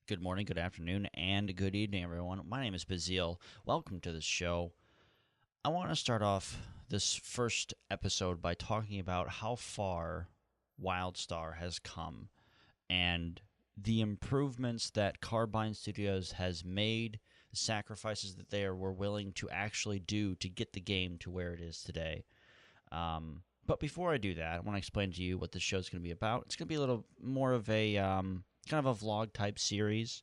Good morning, good afternoon, and good evening, everyone. My name is Bazil. Welcome to the show. I want to start off this first episode by talking about how far Wildstar has come and the improvements that Carbine Studios has made, the sacrifices that were willing to actually do to get the game to where it is today. But before I do that, I want to explain to you what this show is going to be about. It's going to be a little more of a kind of a vlog type series.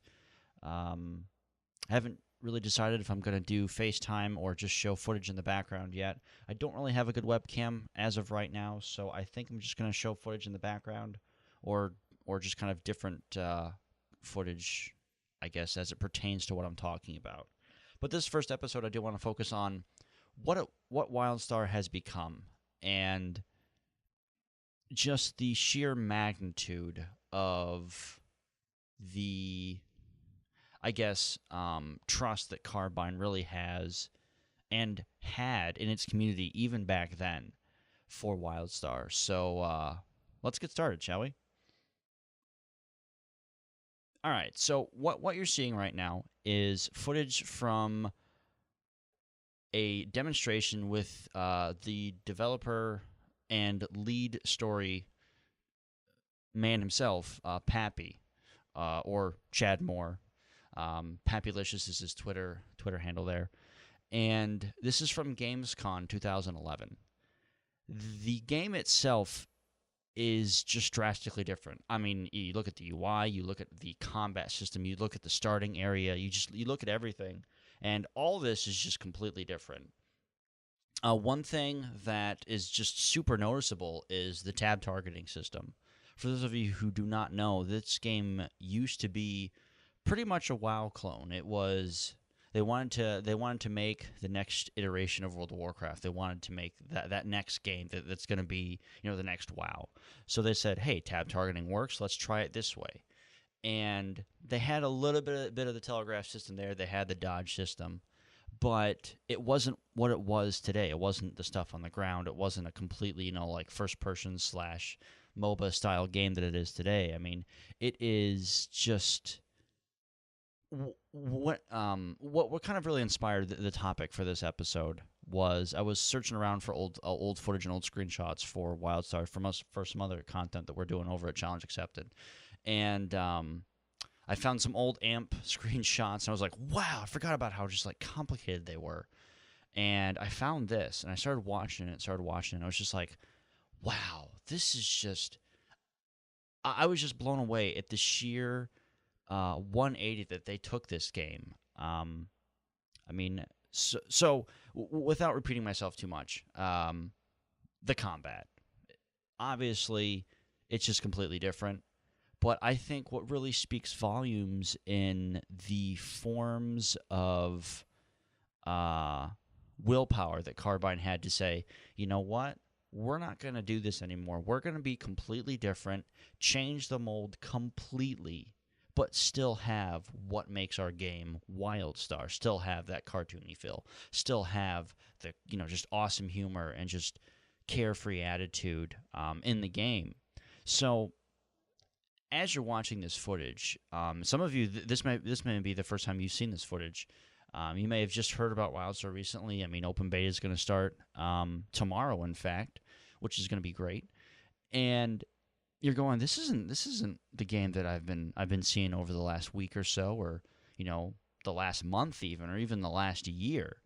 I haven't really decided if I'm going to do FaceTime or just show footage in the background yet. I don't really have a good webcam as of right now, so I think I'm just going to show footage in the background or just kind of different footage, I guess, as it pertains to what I'm talking about. But this first episode, I do want to focus on what Wildstar has become and just the sheer magnitude of the, I guess, trust that Carbine really has and had in its community even back then for Wildstar. So let's get started, shall we? All right, so what you're seeing right now is footage from a demonstration with the developer and lead story man himself, Pappy, or Chad Moore. Pappylicious is his Twitter handle there. And this is from gamescom 2011. The game itself is just drastically different. I mean, you look at the UI, you look at the combat system, you look at the starting area, you look at everything, and all this is just completely different. One thing that is just super noticeable is the tab targeting system. For those of you who do not know, this game used to be pretty much a WoW clone. It was they wanted to make the next iteration of World of Warcraft. They wanted to make that next game that's going to be the next WoW. So they said, hey, tab targeting works. Let's try it this way. And they had a little bit of the telegraph system there. They had the dodge system, but it wasn't what it was today. It wasn't the stuff on the ground. It wasn't a completely like first person / MOBA style game that it is today. I mean, it is just what kind of really inspired the topic for this episode was I was searching around for old footage and old screenshots for Wildstar for some other content that we're doing over at Challenge Accepted, and I found some old AMP screenshots and I was like, wow, I forgot about how just like complicated they were, and I found this and I started watching it. And I was just like, wow, this is just. I was just blown away at the sheer 180 that they took this game. I mean, without repeating myself too much, the combat. Obviously, it's just completely different. But I think what really speaks volumes in the forms of willpower that Carbine had to say, you know what? We're not going to do this anymore. We're going to be completely different, change the mold completely, but still have what makes our game Wildstar, still have that cartoony feel, still have the just awesome humor and just carefree attitude in the game. So as you're watching this footage, some of you, this may be the first time you've seen this footage. You may have just heard about Wildstar recently. I mean, open beta is going to start tomorrow, in fact, which is going to be great. And you're going, this isn't the game that I've been seeing over the last week or so, or the last month even, or even the last year.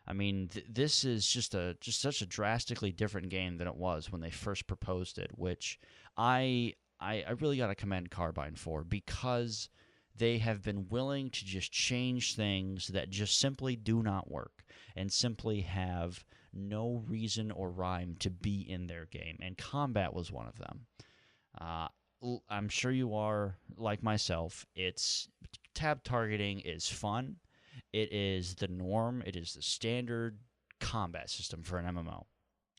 I mean, this is just such a drastically different game than it was when they first proposed it, which I really got to commend Carbine for, because they have been willing to just change things that just simply do not work and simply have no reason or rhyme to be in their game. And combat was one of them. I'm sure you are like myself. Tab targeting is fun. It is the norm. It is the standard combat system for an MMO.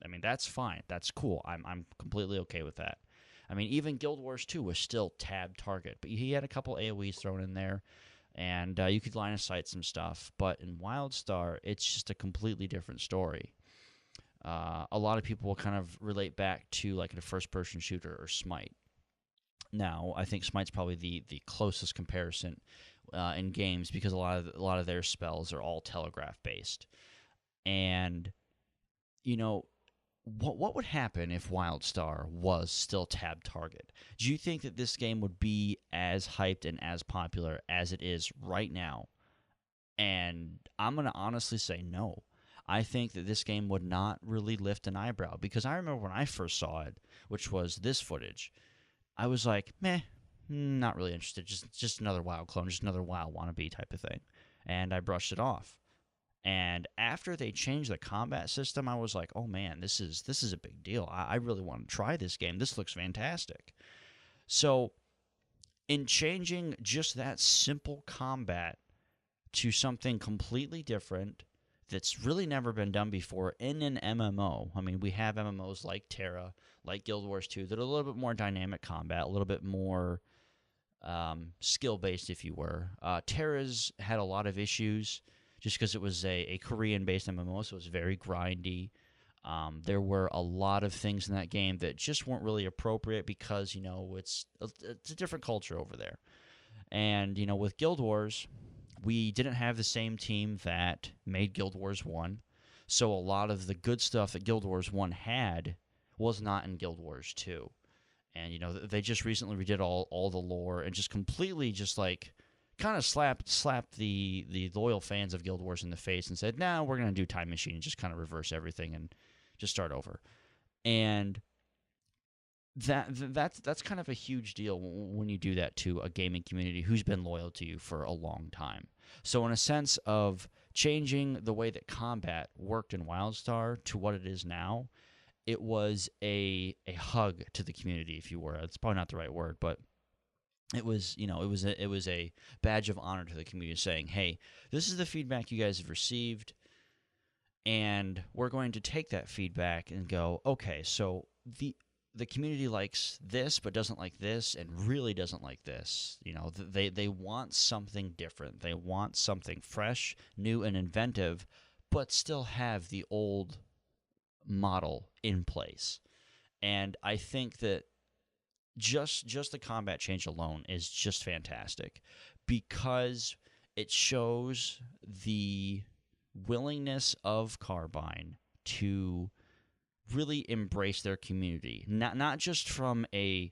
I mean, that's fine. That's cool. I'm completely okay with that. I mean, even Guild Wars 2 was still tab target, but he had a couple AoEs thrown in there, and you could line of sight some stuff. But in Wildstar, it's just a completely different story. A lot of people will kind of relate back to like a first-person shooter or Smite. Now, I think Smite's probably the closest comparison in games because a lot of their spells are all telegraph based. And what would happen if Wildstar was still tab target? Do you think that this game would be as hyped and as popular as it is right now? And I'm going to honestly say no. I think that this game would not really lift an eyebrow because I remember when I first saw it, which was this footage, I was like, meh, not really interested. Just another WoW clone, just another WoW wannabe type of thing. And I brushed it off. And after they changed the combat system, I was like, oh man, this is a big deal. I really want to try this game. This looks fantastic. So in changing just that simple combat to something completely different that's really never been done before in an MMO. I mean, we have MMOs like Terra, like Guild Wars 2, that are a little bit more dynamic combat, a little bit more skill-based, if you were. Terra's had a lot of issues just because it was a Korean-based MMO, so it was very grindy. There were a lot of things in that game that just weren't really appropriate because, it's a different culture over there. And, with Guild Wars, we didn't have the same team that made Guild Wars 1, so a lot of the good stuff that Guild Wars 1 had was not in Guild Wars 2. And, they just recently redid all the lore and just completely just, kind of slapped the loyal fans of Guild Wars in the face and said, "No, we're going to do Time Machine and just kind of reverse everything and just start over." And that's kind of a huge deal when you do that to a gaming community who's been loyal to you for a long time. So in a sense of changing the way that combat worked in Wildstar to what it is now, it was a hug to the community, if you were. It's probably not the right word, but it was a badge of honor to the community saying, "Hey, this is the feedback you guys have received, and we're going to take that feedback and go, okay, so the community likes this but doesn't like this and really doesn't like this. They want something different. They want something fresh, new, and inventive, but still have the old model in place." And I think that just the combat change alone is just fantastic because it shows the willingness of Carbine to really embrace their community, not just from a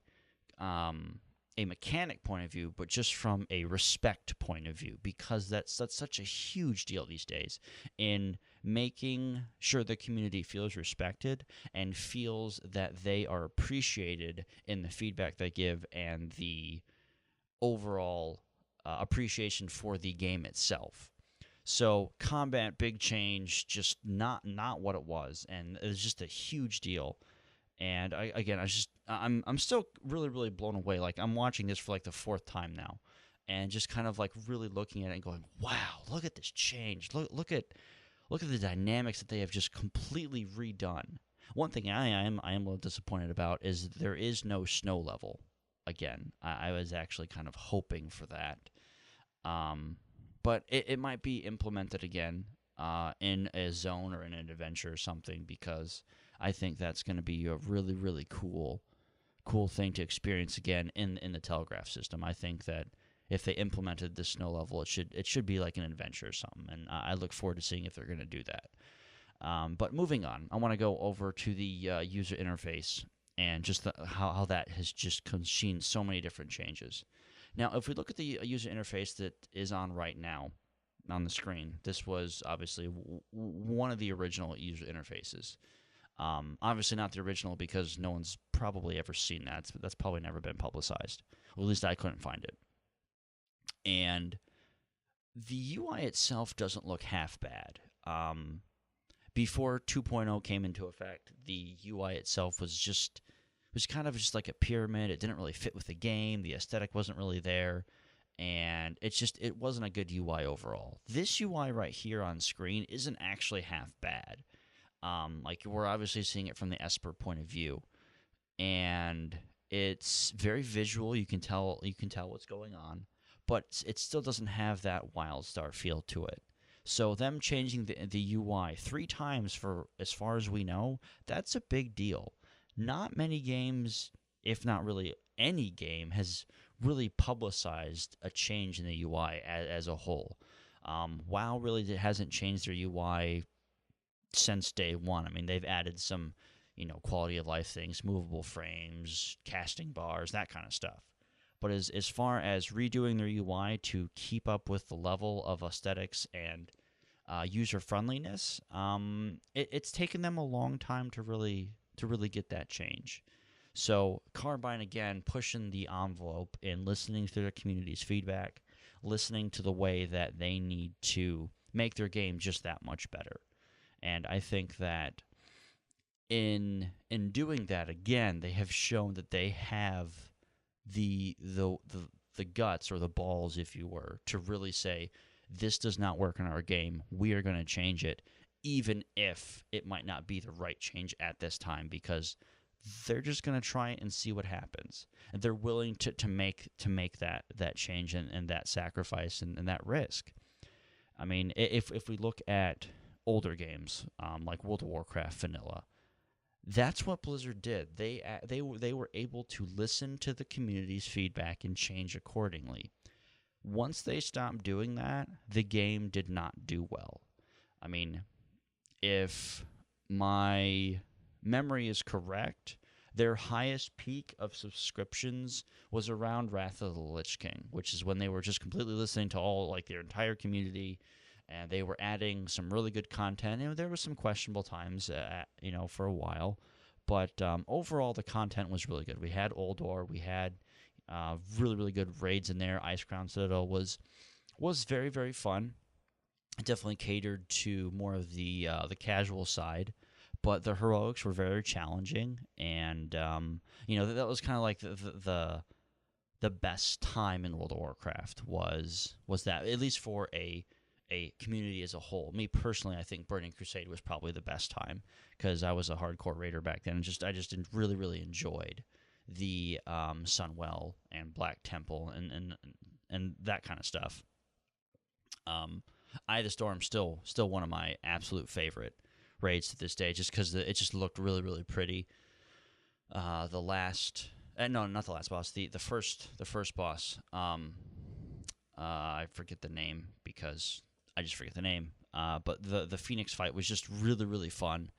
mechanic point of view, but just from a respect point of view, because that's such a huge deal these days in making sure the community feels respected and feels that they are appreciated in the feedback they give and the overall appreciation for the game itself. So combat, big change, just not what it was, and it was just a huge deal. And I'm still really, really blown away. Like, I'm watching this for the fourth time now, and just kind of really looking at it and going, "Wow, look at this change! Look at the dynamics that they have just completely redone." One thing I am a little disappointed about is there is no snow level again. I was actually kind of hoping for that. But it might be implemented again in a zone or in an adventure or something, because I think that's going to be a really, really cool thing to experience again in the telegraph system. I think that if they implemented the snow level, it should be like an adventure or something, and I look forward to seeing if they're going to do that. But moving on, I want to go over to the user interface and just how that has just seen so many different changes. Now, if we look at the user interface that is on right now on the screen, this was obviously one of the original user interfaces. Obviously not the original because no one's probably ever seen that. That's probably never been publicized. Or at least I couldn't find it. And the UI itself doesn't look half bad. Before 2.0 came into effect, the UI itself was kind of just like a pyramid. It didn't really fit with the game. The aesthetic wasn't really there. And it wasn't a good UI overall. This UI right here on screen isn't actually half bad. We're obviously seeing it from the Esper point of view. And it's very visual. You can tell what's going on. But it still doesn't have that Wildstar feel to it. So them changing the UI 3 times for as far as we know, that's a big deal. Not many games, if not really any game has really publicized a change in the UI as a whole. WoW really hasn't changed their UI since day one. I mean, they've added some, quality of life things, movable frames, casting bars, that kind of stuff. But as far as redoing their UI to keep up with the level of aesthetics and user friendliness, it's taken them a long time to really get that change. So Carbine, again, pushing the envelope and listening to their community's feedback, listening to the way that they need to make their game just that much better. And I think that in doing that, again, they have shown that they have the guts, or the balls, if you were, to really say, this does not work in our game. We are going to change it, even if it might not be the right change at this time, because they're just going to try and see what happens. And they're willing to make that change and that sacrifice and that risk. I mean, if we look at older games like World of Warcraft vanilla, that's what Blizzard did. They were able to listen to the community's feedback and change accordingly. Once they stopped doing that, the game did not do well. I mean, if my memory is correct, their highest peak of subscriptions was around Wrath of the Lich King, which is when they were just completely listening to all, like, their entire community, and they were adding some really good content. And there were some questionable times, for a while, but overall the content was really good. We had Oldor, we had really, really good raids in there. Ice Crown Citadel was very, very fun. It definitely catered to more of the casual side, but the heroics were very challenging, and that was kind of like the best time in World of Warcraft was that, at least for a community as a whole. Me personally, I think Burning Crusade was probably the best time, because I was a hardcore raider back then, and I just really, really enjoyed the Sunwell and Black Temple and that kind of stuff. Eye of the Storm still one of my absolute favorite raids to this day, just because it just looked really, really pretty. Not the last boss, the first boss. I forget the name because I just forget the name. But the Phoenix fight was just really, really fun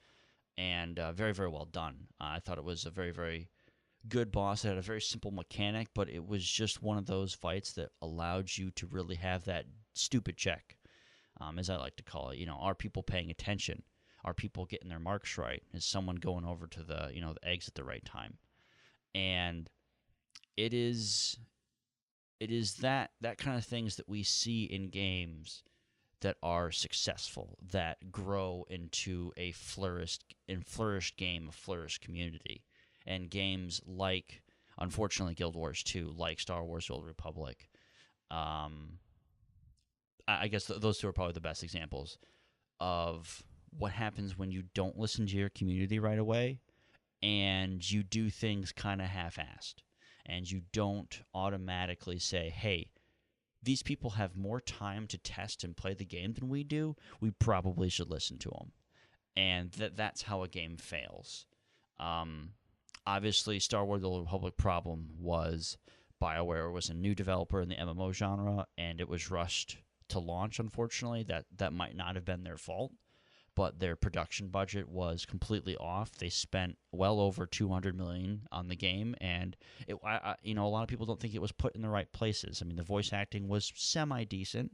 and very, very well done. I thought it was a very, very good boss. It had a very simple mechanic, but it was just one of those fights that allowed you to really have that stupid check, as I like to call it. Are people paying attention? Are people getting their marks right? Is someone going over to the eggs at the right time? And it is that kind of things that we see in games that are successful, that grow into a flourished game, a flourished community. And games like, unfortunately, Guild Wars 2, like Star Wars: The Old Republic, I guess those two are probably the best examples of what happens when you don't listen to your community right away and you do things kind of half-assed, and you don't automatically say, hey, these people have more time to test and play the game than we do. We probably should listen to them. And that's how a game fails. Obviously, Star Wars: The Old Republic problem was BioWare was a new developer in the MMO genre, and it was rushed to launch, unfortunately. That might not have been their fault, but their production budget was completely off. They spent well over $200 million on the game, and a lot of people don't think it was put in the right places. I mean, the voice acting was semi-decent,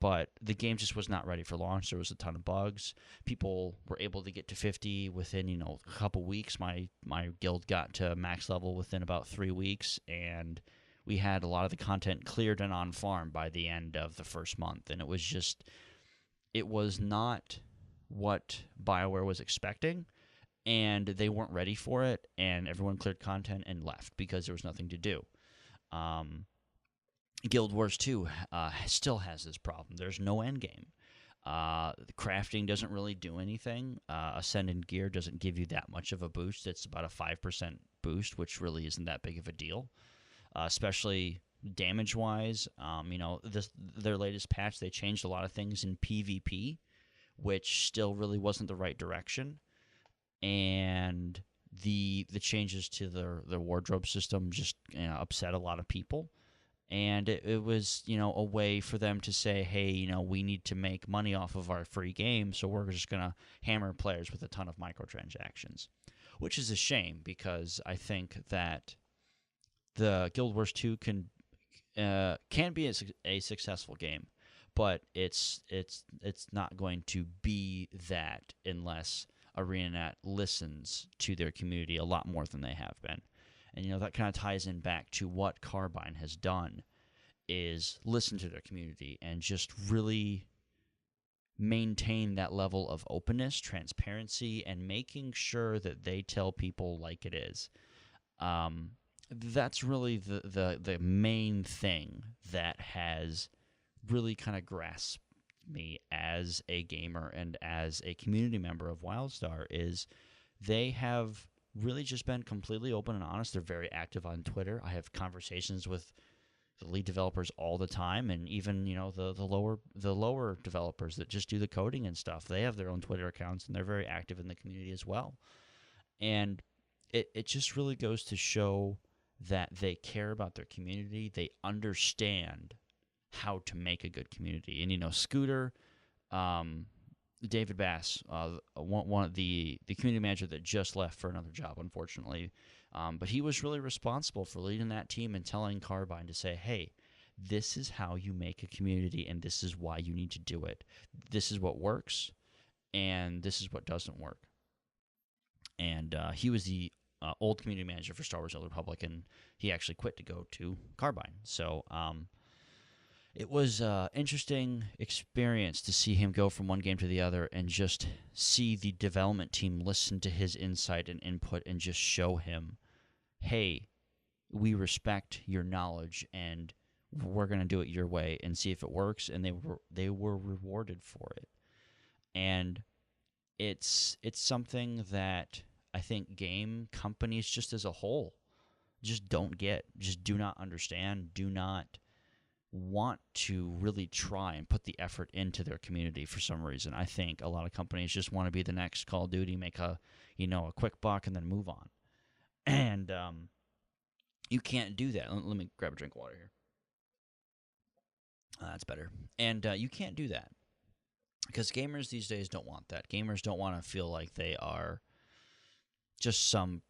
but the game just was not ready for launch. There was a ton of bugs. People were able to get to 50 within, a couple weeks. My guild got to max level within about 3 weeks, and we had a lot of the content cleared and on farm by the end of the first month, and it was not what BioWare was expecting, and they weren't ready for it, and everyone cleared content and left because there was nothing to do. Guild Wars 2 still has this problem. There's no end game. The crafting doesn't really do anything. Ascendant gear doesn't give you that much of a boost. It's about a 5% boost, which really isn't that big of a deal, especially damage-wise. Their latest patch, they changed a lot of things in PvP, which still really wasn't the right direction. And the changes to their wardrobe system just upset a lot of people. And it was, a way for them to say, hey, we need to make money off of our free game, so we're just going to hammer players with a ton of microtransactions, which is a shame because I think that the Guild Wars 2 can be a successful game, but it's not going to be that unless ArenaNet listens to their community a lot more than they have been. And that kind of ties in back to what Carbine has done, is listen to their community and just really maintain that level of openness, transparency, and making sure that they tell people like it is. That's really the main thing that has really kind of grasped me as a gamer and as a community member of Wildstar, is they have really just been completely open and honest. They're very active on Twitter. I have conversations with the lead developers all the time, and even the lower developers that just do the coding and stuff. They have their own Twitter accounts, and they're very active in the community as well. And it just really goes to show that they care about their community. They understand how to make a good community. And Scooter, David Bass, one of the community manager that just left for another job, unfortunately. But he was really responsible for leading that team and telling Carbine to say, hey, this is how you make a community, and this is why you need to do it. This is what works, and this is what doesn't work. And he was the old community manager for Star Wars: The Old Republic, and he actually quit to go to Carbine. So it was an interesting experience to see him go from one game to the other and just see the development team listen to his insight and input and just show him, hey, we respect your knowledge and we're going to do it your way and see if it works. And they were rewarded for it. And it's something that I think game companies just as a whole just don't get, just do not understand, do not want to really try and put the effort into their community for some reason. I think a lot of companies just want to be the next Call of Duty, make a quick buck and then move on. And you can't do that. Let me grab a drink of water here. That's better. And you can't do that because gamers these days don't want that. Gamers don't want to feel like they are just some,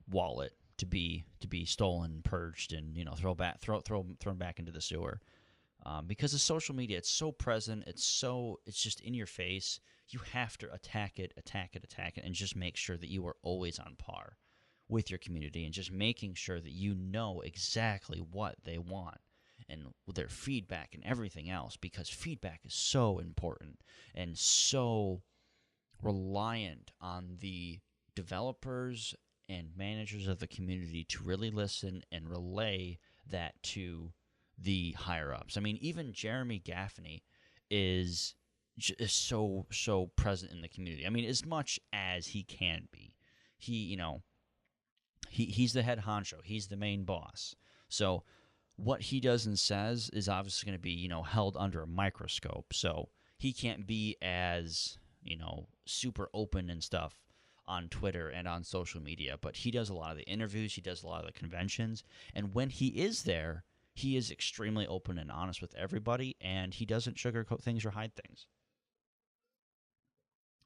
wallet to be stolen, purged, and thrown back into the sewer. Because of social media, it's so present, it's just in your face. You have to attack it, and just make sure that you are always on par with your community, and just making sure that you know exactly what they want and their feedback and everything else, because feedback is so important and so reliant on the developers and managers of the community to really listen and relay that to the higher-ups. I mean, even Jeremy Gaffney is so present in the community. I mean, as much as he can be. He's the head honcho. He's the main boss. So what he does and says is obviously going to be, held under a microscope. So he can't be as, super open and stuff on Twitter and on social media, but he does a lot of the interviews, he does a lot of the conventions, and when he is there, he is extremely open and honest with everybody, and he doesn't sugarcoat things or hide things.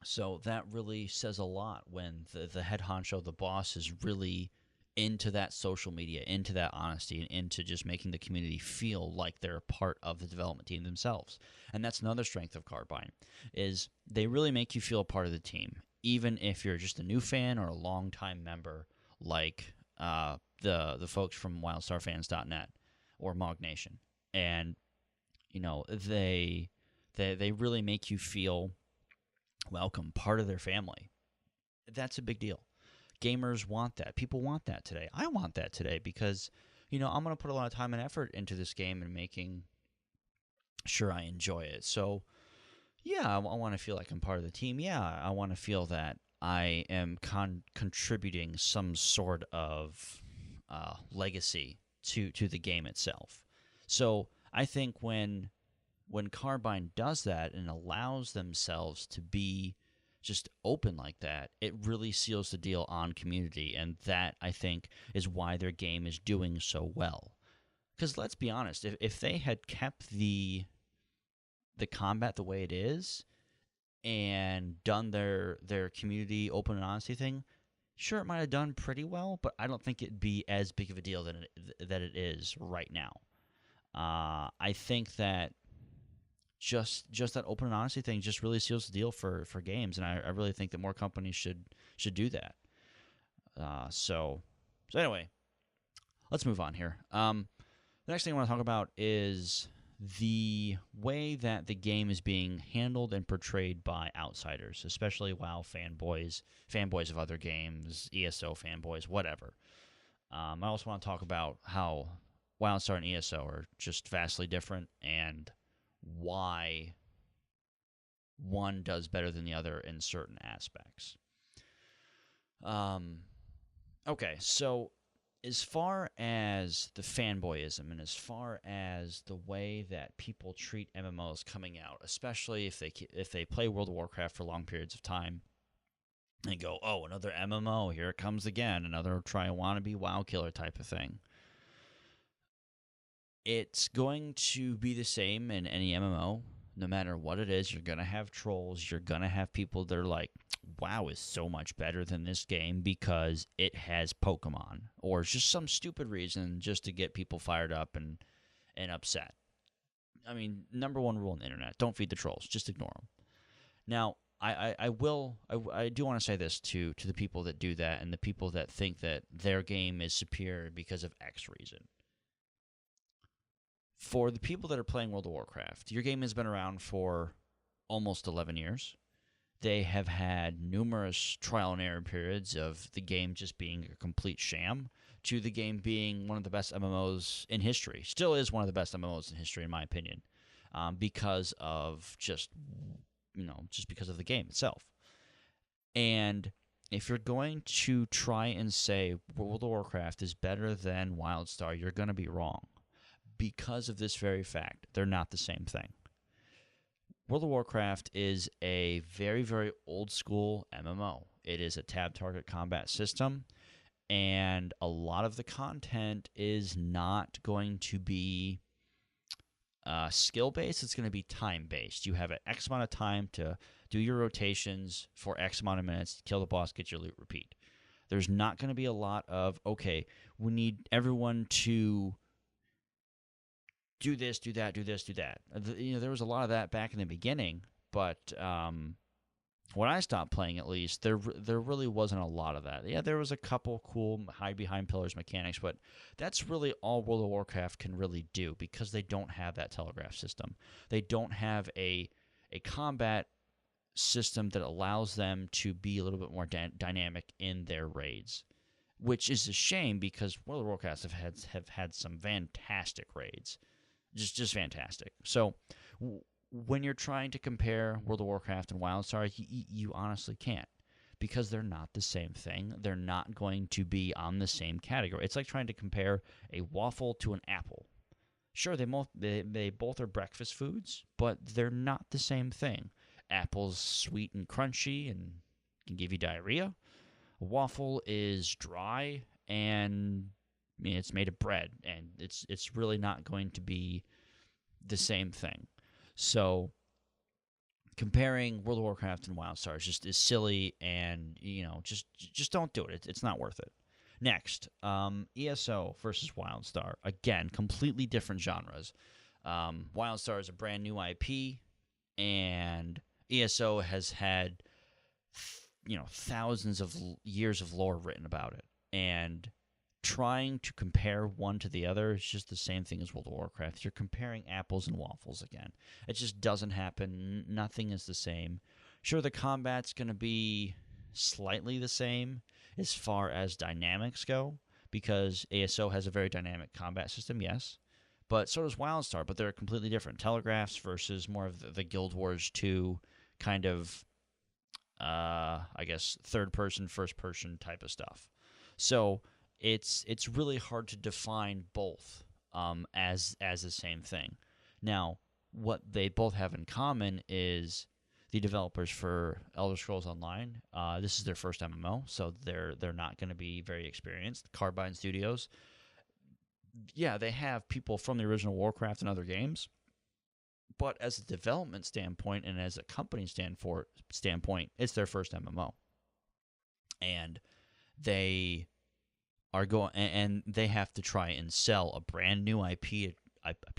So that really says a lot when the head honcho, the boss, is really into that social media, into that honesty, and into just making the community feel like they're a part of the development team themselves. And that's another strength of Carbine, is they really make you feel a part of the team, even if you're just a new fan or a longtime member, like the folks from WildstarFans.net or Mog Nation. And they really make you feel welcome, part of their family. That's a big deal. Gamers want that. People want that today. I want that today because, I'm going to put a lot of time and effort into this game and making sure I enjoy it. So, yeah, I want to feel like I'm part of the team. Yeah, I want to feel that I am contributing some sort of legacy to the game itself. So I think when Carbine does that and allows themselves to be just open like that, it really seals the deal on community, and that, I think, is why their game is doing so well. Because let's be honest, if they had kept the combat the way it is and done their community open and honesty thing, sure, it might have done pretty well, but I don't think it'd be as big of a deal that it is right now. I think that just that open and honesty thing just really seals the deal for games, and I really think that more companies should do that. So anyway, let's move on here. The next thing I want to talk about is the way that the game is being handled and portrayed by outsiders, especially WoW fanboys of other games, ESO fanboys, whatever. I also want to talk about how Wildstar and ESO are just vastly different, and why one does better than the other in certain aspects. Okay, so as far as the fanboyism and as far as the way that people treat MMOs coming out, especially if they play World of Warcraft for long periods of time and go, oh, another MMO, here it comes again, another try wannabe WoW killer type of thing. It's going to be the same in any MMO. No matter what it is, you're going to have trolls. You're going to have people that are like, WoW is so much better than this game because it has Pokemon. Or just some stupid reason just to get people fired up and upset. I mean, number one rule on the internet, don't feed the trolls. Just ignore them. Now, I do want to say this to the people that do that and the people that think that their game is superior because of X reason. For the people that are playing World of Warcraft, your game has been around for almost 11 years. They have had numerous trial and error periods of the game just being a complete sham to the game being one of the best MMOs in history. Still is one of the best MMOs in history, in my opinion, because of just because of the game itself. And if you're going to try and say World of Warcraft is better than Wildstar, you're going to be wrong. Because of this very fact, they're not the same thing. World of Warcraft is a very, very old-school MMO. It is a tab-target combat system, and a lot of the content is not going to be skill-based. It's going to be time-based. You have an X amount of time to do your rotations for X amount of minutes, kill the boss, get your loot, repeat. There's not going to be a lot of, okay, we need everyone to do this, do that, do this, do that. There was a lot of that back in the beginning, but when I stopped playing, at least, there really wasn't a lot of that. Yeah, there was a couple cool hide behind pillars mechanics, but that's really all World of Warcraft can really do because they don't have that telegraph system. They don't have a combat system that allows them to be a little bit more dynamic in their raids, which is a shame because World of Warcraft have had some fantastic raids. Just fantastic. So when you're trying to compare World of Warcraft and Wildstar, you honestly can't because they're not the same thing. They're not going to be on the same category. It's like trying to compare a waffle to an apple. Sure, they both are breakfast foods, but they're not the same thing. Apple's sweet and crunchy and can give you diarrhea. A waffle is dry and it's made of bread, and it's really not going to be the same thing. So comparing World of Warcraft and Wildstar is silly, and just don't do it. It's not worth it. Next, ESO versus Wildstar. Again, completely different genres. Wildstar is a brand new IP, and ESO has had thousands of years of lore written about it, and trying to compare one to the other is just the same thing as World of Warcraft. You're comparing apples and waffles again. It just doesn't happen. Nothing is the same. Sure, the combat's going to be slightly the same as far as dynamics go, because ESO has a very dynamic combat system, yes. But so does Wildstar, but they're completely different. Telegraphs versus more of the Guild Wars 2 kind of, I guess, third-person, first-person type of stuff. So it's really hard to define both as the same thing. Now, what they both have in common is the developers for Elder Scrolls Online. This is their first MMO, so they're not going to be very experienced. Carbine Studios, yeah, they have people from the original Warcraft and other games, but as a development standpoint and as a company standpoint, it's their first MMO, and they are going and they have to try and sell a brand new IP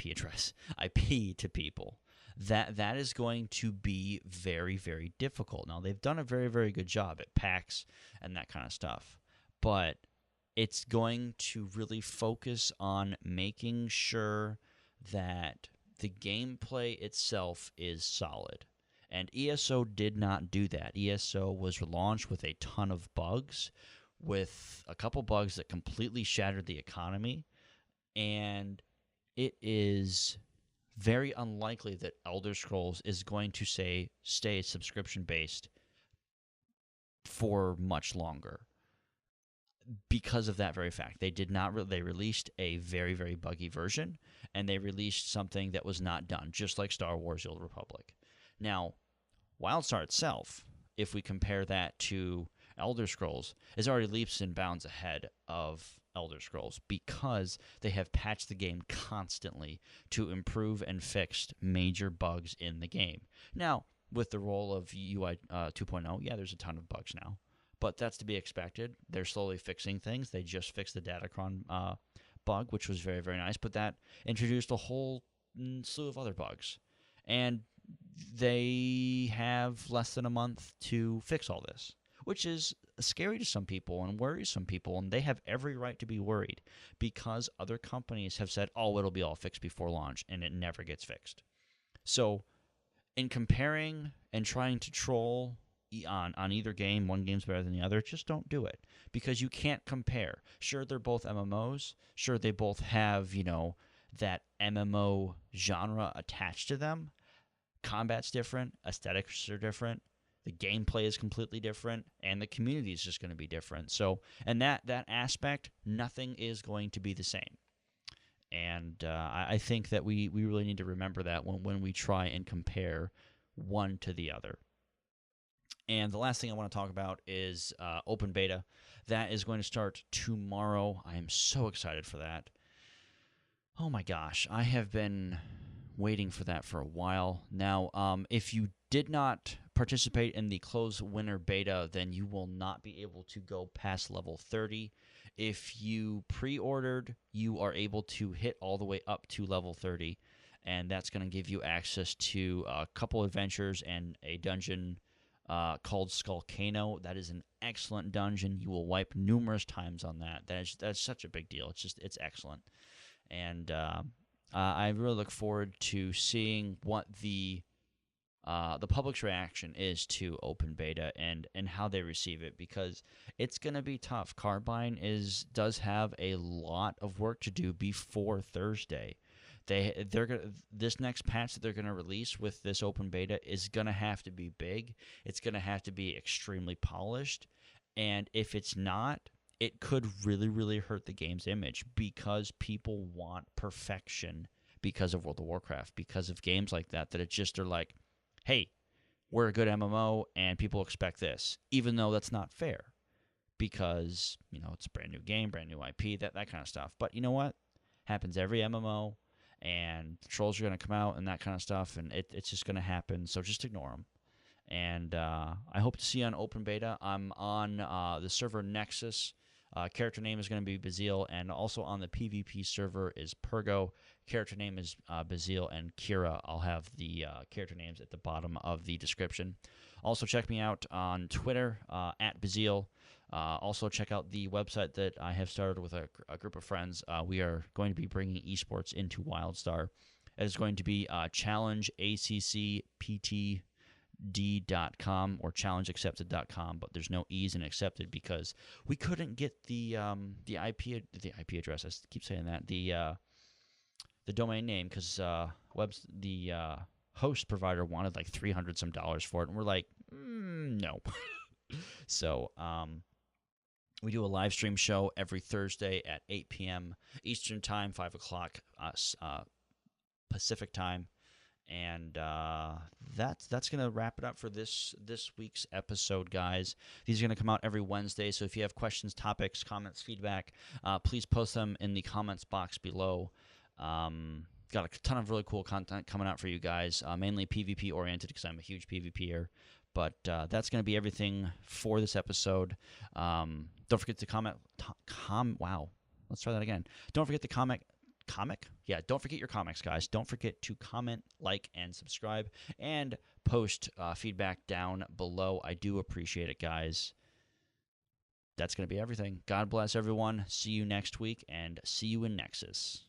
address IP to people. That is going to be very, very difficult. Now they've done a very, very good job at PAX and that kind of stuff, but it's going to really focus on making sure that the gameplay itself is solid. And ESO did not do that. ESO was launched with a ton of bugs, with a couple bugs that completely shattered the economy, and it is very unlikely that Elder Scrolls is going to stay subscription-based for much longer because of that very fact. They did not. They released a very, very buggy version, and they released something that was not done, just like Star Wars: The Old Republic. Now, Wildstar itself, if we compare that to Elder Scrolls, is already leaps and bounds ahead of Elder Scrolls because they have patched the game constantly to improve and fix major bugs in the game. Now, with the role of UI 2.0, yeah, there's a ton of bugs now, but that's to be expected. They're slowly fixing things. They just fixed the Datacron bug, which was very, very nice, but that introduced a whole slew of other bugs. And they have less than a month to fix all this, which is scary to some people and worries some people, and they have every right to be worried because other companies have said, oh, it'll be all fixed before launch, and it never gets fixed. So in comparing and trying to troll on either game, one game's better than the other, just don't do it because you can't compare. Sure, they're both MMOs. Sure, they both have, that MMO genre attached to them. Combat's different, aesthetics are different, the gameplay is completely different, and the community is just going to be different. So, and that aspect, nothing is going to be the same. And I think that we really need to remember that when we try and compare one to the other. And the last thing I want to talk about is open beta. That is going to start tomorrow. I am so excited for that. Oh my gosh, I have been waiting for that for a while now. If you did not participate in the closed winter beta, then you will not be able to go past level 30. If you pre-ordered, you are able to hit all the way up to level 30, and that's going to give you access to a couple adventures and a dungeon called Skullcano. That is an excellent dungeon. You will wipe numerous times on that. That's such a big deal. It's excellent. And I really look forward to seeing what the public's reaction is to open beta and how they receive it, because it's going to be tough. Carbine does have a lot of work to do before Thursday. This next patch that they're going to release with this open beta is going to have to be big. It's going to have to be extremely polished, and if it's not, it could really, really hurt the game's image because people want perfection because of World of Warcraft, because of games like that it just are like, hey, we're a good MMO and people expect this, even though that's not fair because, it's a brand new game, brand new IP, that kind of stuff. But you know what? Happens every MMO, and trolls are going to come out and that kind of stuff, and it's just going to happen, so just ignore them. And I hope to see you on open beta. I'm on the server Nexus. Character name is going to be Bazil, and also on the PvP server is Pergo. Character name is Bazil and Kira. I'll have the character names at the bottom of the description. Also, check me out on Twitter, at Bazil. Also, check out the website that I have started with a group of friends. We are going to be bringing esports into Wildstar. It is going to be challengeaccpt.com or challengeaccepted.com, but there's no E's in accepted because we couldn't get the IP address. I keep saying that, the domain name, because the host provider wanted like $300 some for it, and we're like, no. So we do a live stream show every Thursday at 8 p.m. Eastern Time, 5 o'clock Pacific Time. And that's gonna wrap it up for this week's episode, guys. These are gonna come out every Wednesday. So if you have questions, topics, comments, feedback, please post them in the comments box below. Got a ton of really cool content coming out for you guys, mainly PvP oriented because I'm a huge PvPer. But that's going to be everything for this episode. Don't forget to comment. Wow. Let's try that again. Don't forget to comment. Yeah, don't forget your comics, guys. Don't forget to comment, like, and subscribe, and post feedback down below. I do appreciate it, guys. That's going to be everything. God bless everyone. See you next week, and see you in Nexus.